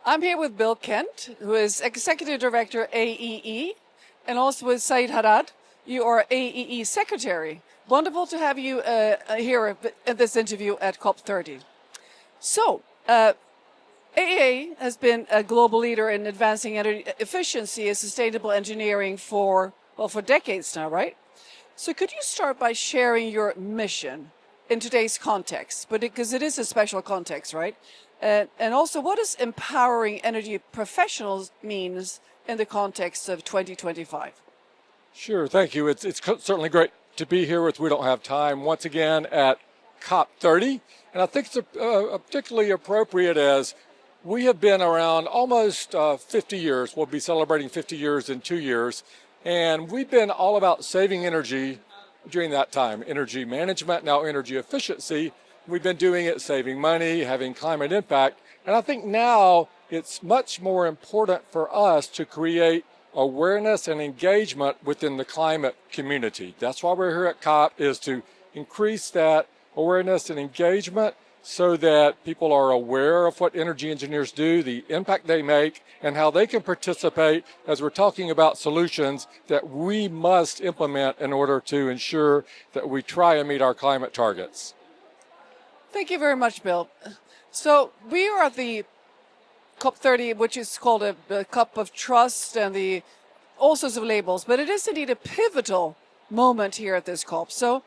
I'm here with Bill Kent, who is Executive Director AEE, and also with Ziad Haddad. You are AEE Secretary. Wonderful to have you here at this interview at COP30. So, AEA has been a global leader in advancing energy efficiency and sustainable engineering for decades now, right? So could you start by sharing your mission in today's context? Because it is a special context, right? And also, what does empowering energy professionals means in the context of 2025? Sure, thank you. It's certainly great to be here with We Don't Have Time once again at COP30. And I think it's particularly appropriate as we have been around almost 50 years. We'll be celebrating 50 years in 2 years. And we've been all about saving energy during that time. Energy management, now energy efficiency. We've been doing it, saving money, having climate impact. And I think now it's much more important for us to create awareness and engagement within the climate community. That's why we're here at COP, is to increase that awareness and engagement so that people are aware of what energy engineers do, the impact they make, and how they can participate as we're talking about solutions that we must implement in order to ensure that we try and meet our climate targets. Thank you very much, Bill. So we are at the COP30, which is called a Cup of Trust and all sorts of labels, but it is indeed a pivotal moment here at this COP. So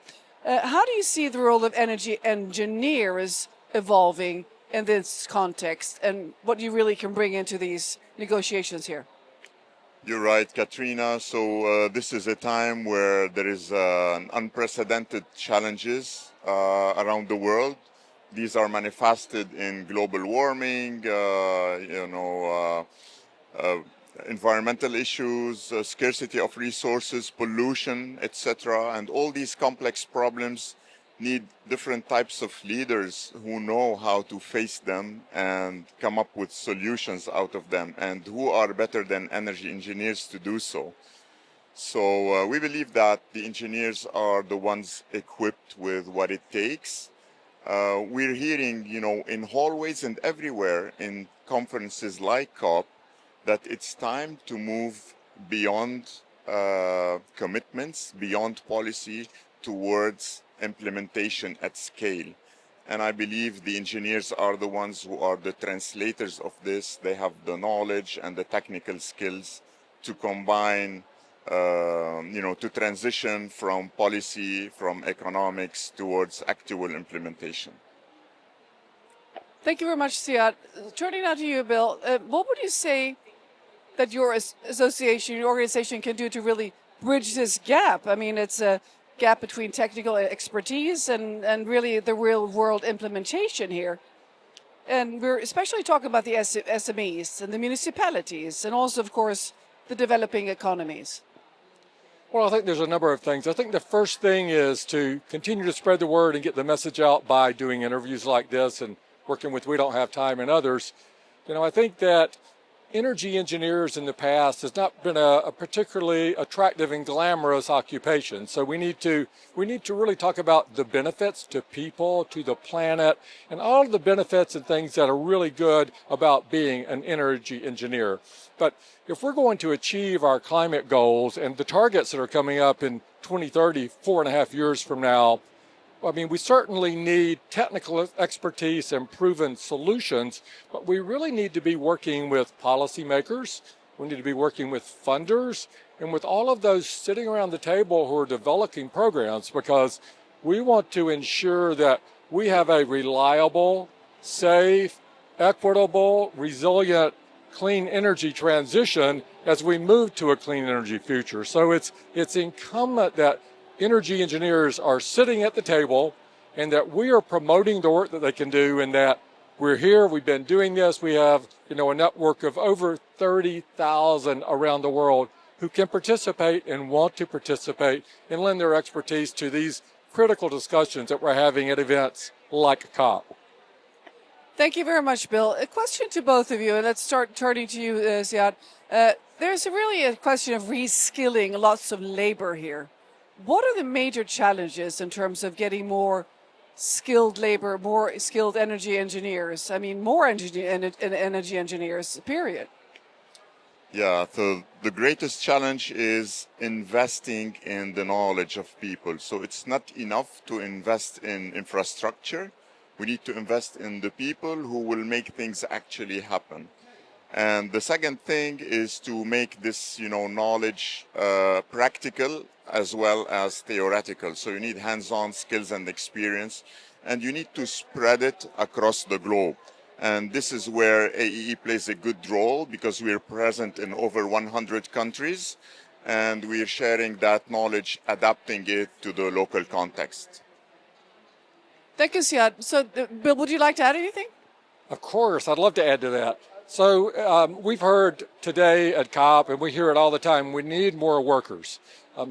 how do you see the role of energy engineers evolving in this context and what you really can bring into these negotiations here? You're right, Katrina. So this is a time where there is unprecedented challenges around the world. These are manifested in global warming, environmental issues, scarcity of resources, pollution, etc. And all these complex problems need different types of leaders who know how to face them and come up with solutions out of them, and who are better than energy engineers to do so. So we believe that the engineers are the ones equipped with what it takes. We're hearing, in hallways and everywhere in conferences like COP, that it's time to move beyond commitments, beyond policy, towards implementation at scale. And I believe the engineers are the ones who are the translators of this. They have the knowledge and the technical skills to combine to transition from policy, from economics towards actual implementation. Thank you very much, Ziad. Turning now to you, Bill, what would you say that your association, your organization can do to really bridge this gap? I mean, it's a gap between technical expertise and really the real world implementation here. And we're especially talking about the SMEs and the municipalities and also, of course, the developing economies. Well, I think there's a number of things. I think the first thing is to continue to spread the word and get the message out by doing interviews like this and working with We Don't Have Time and others. I think that energy engineers in the past has not been a particularly attractive and glamorous occupation. So we need to really talk about the benefits to people, to the planet, and all of the benefits and things that are really good about being an energy engineer. But if we're going to achieve our climate goals and the targets that are coming up in 2030, 4.5 years from now, we certainly need technical expertise and proven solutions, but we really need to be working with policymakers. We need to be working with funders and with all of those sitting around the table who are developing programs, because we want to ensure that we have a reliable, safe, equitable, resilient, clean energy transition as we move to a clean energy future. So it's incumbent that energy engineers are sitting at the table and that we are promoting the work that they can do, and that we're here, we've been doing this. We have, a network of over 30,000 around the world who can participate and want to participate and lend their expertise to these critical discussions that we're having at events like COP. Thank you very much, Bill. A question to both of you, and let's start turning to you, Ziad. There's really a question of reskilling lots of labor here. What are the major challenges in terms of getting more skilled labor, more skilled energy engineers. I mean, more energy engineers, period. Yeah, so the greatest challenge is investing in the knowledge of people. So it's not enough to invest in infrastructure. We need to invest in the people who will make things actually happen. And the second thing is to make this, knowledge practical as well as theoretical. So you need hands-on skills and experience, and you need to spread it across the globe. And this is where AEE plays a good role because we're present in over 100 countries and we're sharing that knowledge, adapting it to the local context. Thank you, Ziad. So, Bill, would you like to add anything? Of course, I'd love to add to that. So we've heard today at COP, and we hear it all the time, we need more workers.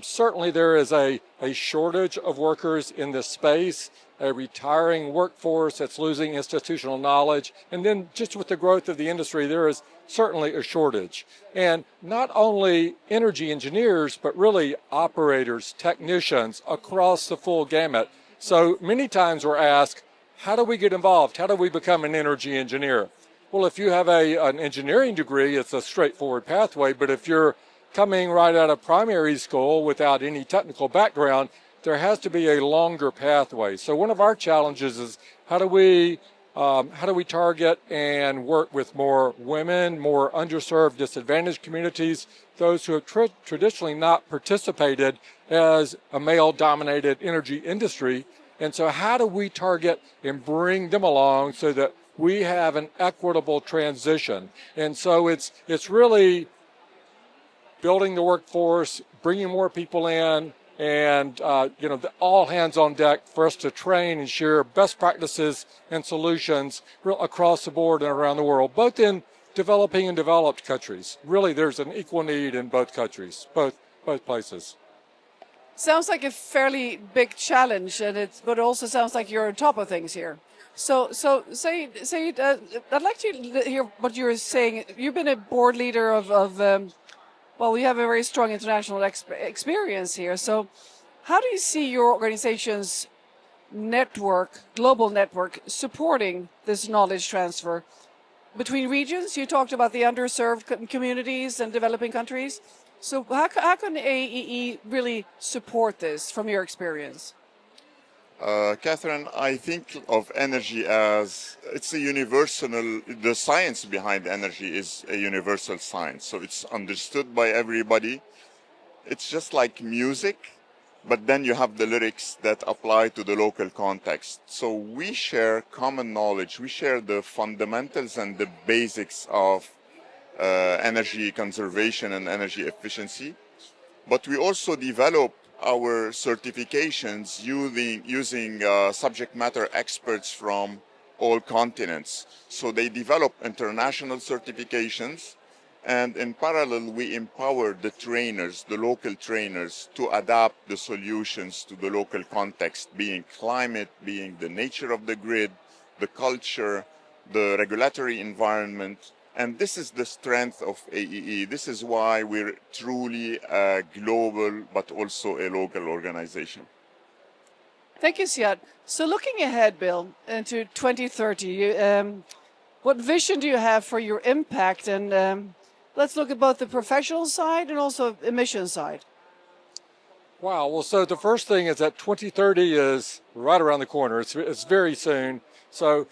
Certainly there is a shortage of workers in this space, a retiring workforce that's losing institutional knowledge. And then just with the growth of the industry, there is certainly a shortage. And not only energy engineers, but really operators, technicians across the full gamut. So many times we're asked, how do we get involved? How do we become an energy engineer? Well, if you have an engineering degree, it's a straightforward pathway. But if you're coming right out of primary school without any technical background, there has to be a longer pathway. So one of our challenges is how do we target and work with more women, more underserved, disadvantaged communities, those who have traditionally not participated as a male-dominated energy industry. And so how do we target and bring them along so that we have an equitable transition? And so it's really building the workforce, bringing more people in, and all hands on deck for us to train and share best practices and solutions across the board and around the world, both in developing and developed countries. Really, there's an equal need in both countries, both places. Sounds like a fairly big challenge, but it also sounds like you're on top of things here. So I'd like to hear what you're saying. You've been a board leader well, we have a very strong international experience here. So how do you see your organization's global network, supporting this knowledge transfer between regions? You talked about the underserved communities and developing countries. So how can AEE really support this from your experience? Catherine, I think of energy as it's a the science behind energy is a universal science. So it's understood by everybody. It's just like music, but then you have the lyrics that apply to the local context. So we share common knowledge. We share the fundamentals and the basics of energy conservation and energy efficiency. But we also develop our certifications using subject matter experts from all continents. So they develop international certifications, and in parallel we empower the trainers, the local trainers, to adapt the solutions to the local context, being climate, being the nature of the grid, the culture, the regulatory environment. And this is the strength of AEE. This is why we're truly a global but also a local organization. Thank you, Ziad. So looking ahead, Bill, into 2030, what vision do you have for your impact? And let's look at both the professional side and also emission side. Wow. Well, so the first thing is that 2030 is right around the corner. It's very soon. So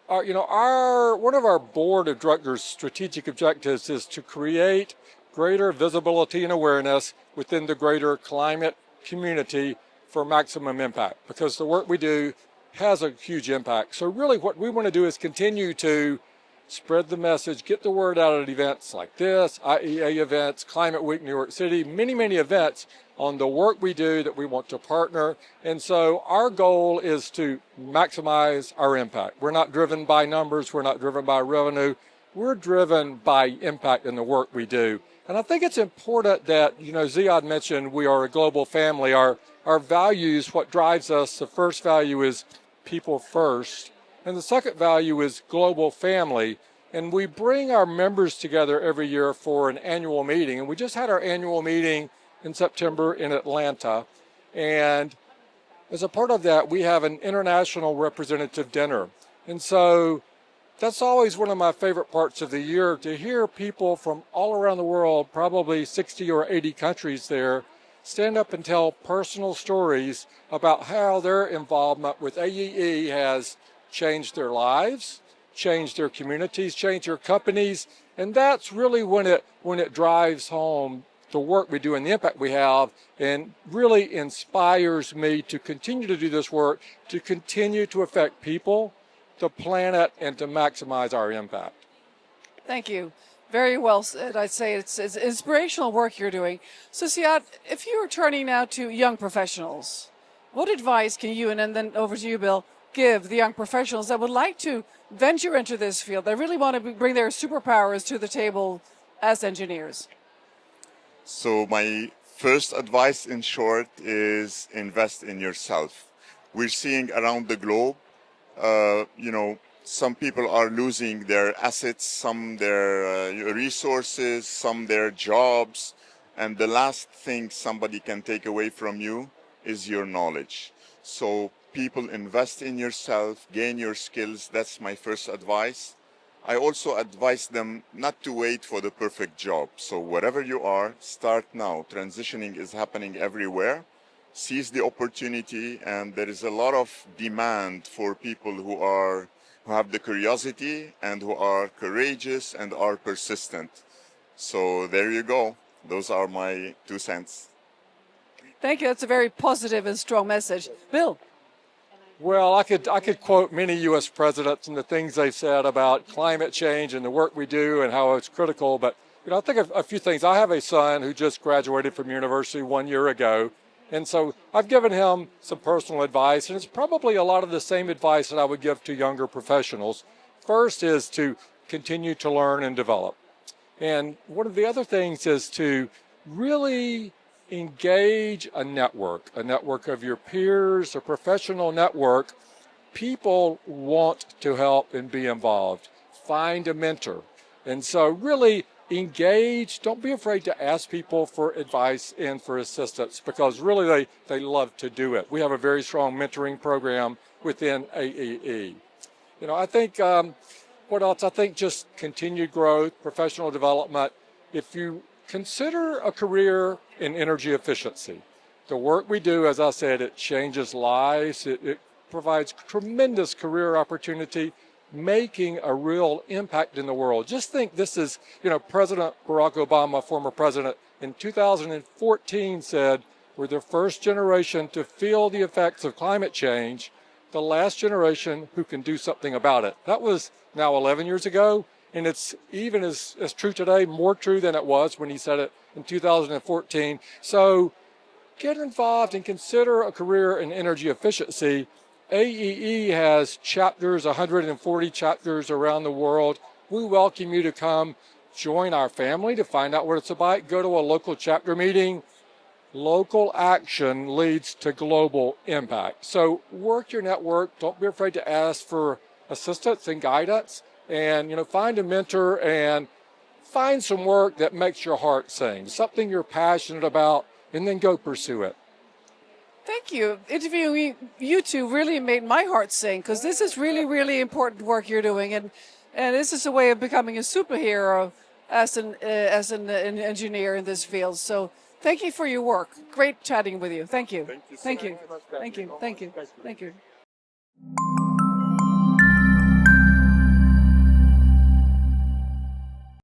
one of our board of directors' strategic objectives is to create greater visibility and awareness within the greater climate community for maximum impact, because the work we do has a huge impact. So really what we want to do is continue to spread the message, get the word out at events like this, IEA events, Climate Week, New York City, many, many events on the work we do that we want to partner. And so our goal is to maximize our impact. We're not driven by numbers. We're not driven by revenue. We're driven by impact in the work we do. And I think it's important that, Ziad mentioned we are a global family. Our values, what drives us, the first value is people first. And the second value is global family. And we bring our members together every year for an annual meeting. And we just had our annual meeting in September in Atlanta. And as a part of that, we have an international representative dinner. And so that's always one of my favorite parts of the year, to hear people from all around the world, probably 60 or 80 countries there, stand up and tell personal stories about how their involvement with AEE has changed their lives, changed their communities, changed their companies. And that's really when it drives home the work we do and the impact we have, and really inspires me to continue to do this work, to continue to affect people, the planet, and to maximize our impact. Thank you. Very well said. I'd say it's inspirational work you're doing. So Ziad, if you were turning now to young professionals, what advice can you, and then over to you, Bill, give the young professionals that would like to venture into this field, that really want to bring their superpowers to the table as engineers? So my first advice, in short, is invest in yourself. We're seeing around the globe, some people are losing their assets, some their resources, some their jobs, and the last thing somebody can take away from you is your knowledge. So people, invest in yourself, gain your skills. That's my first advice. I also advise them not to wait for the perfect job. So wherever you are, start now. Transitioning is happening everywhere. Seize the opportunity, and there is a lot of demand for people who have the curiosity and who are courageous and are persistent. So there you go. Those are my 2 cents. Thank you. That's a very positive and strong message. Bill? Well, I could quote many U.S. presidents and the things they've said about climate change and the work we do and how it's critical. But I think of a few things. I have a son who just graduated from university 1 year ago, and so I've given him some personal advice, and it's probably a lot of the same advice that I would give to younger professionals. First is to continue to learn and develop, and one of the other things is to really engage a network of your peers, a professional network. People want to help and be involved. Find a mentor. And so really engage. Don't be afraid to ask people for advice and for assistance, because really they love to do it. We have a very strong mentoring program within AEE. I think, what else? I think just continued growth, professional development. If you consider a career in energy efficiency, the work we do, as I said, it changes lives. It provides tremendous career opportunity, making a real impact in the world. Just think, this is, President Barack Obama, former president, in 2014 said, we're the first generation to feel the effects of climate change, the last generation who can do something about it. That was now 11 years ago. And it's even as true today, more true than it was when he said it in 2014. So get involved and consider a career in energy efficiency. AEE has chapters, 140 chapters around the world. We welcome you to come join our family to find out what it's about. Go to a local chapter meeting. Local action leads to global impact. So work your network. Don't be afraid to ask for assistance and guidance. And, find a mentor and find some work that makes your heart sing, something you're passionate about, and then go pursue it. Thank you. Interviewing you two really made my heart sing, because this is really, really important work you're doing. And this is a way of becoming a superhero as an engineer in this field. So thank you for your work. Great chatting with you. Thank you. Thank you so Thank you. much. Thank you. Thank you. Thank you.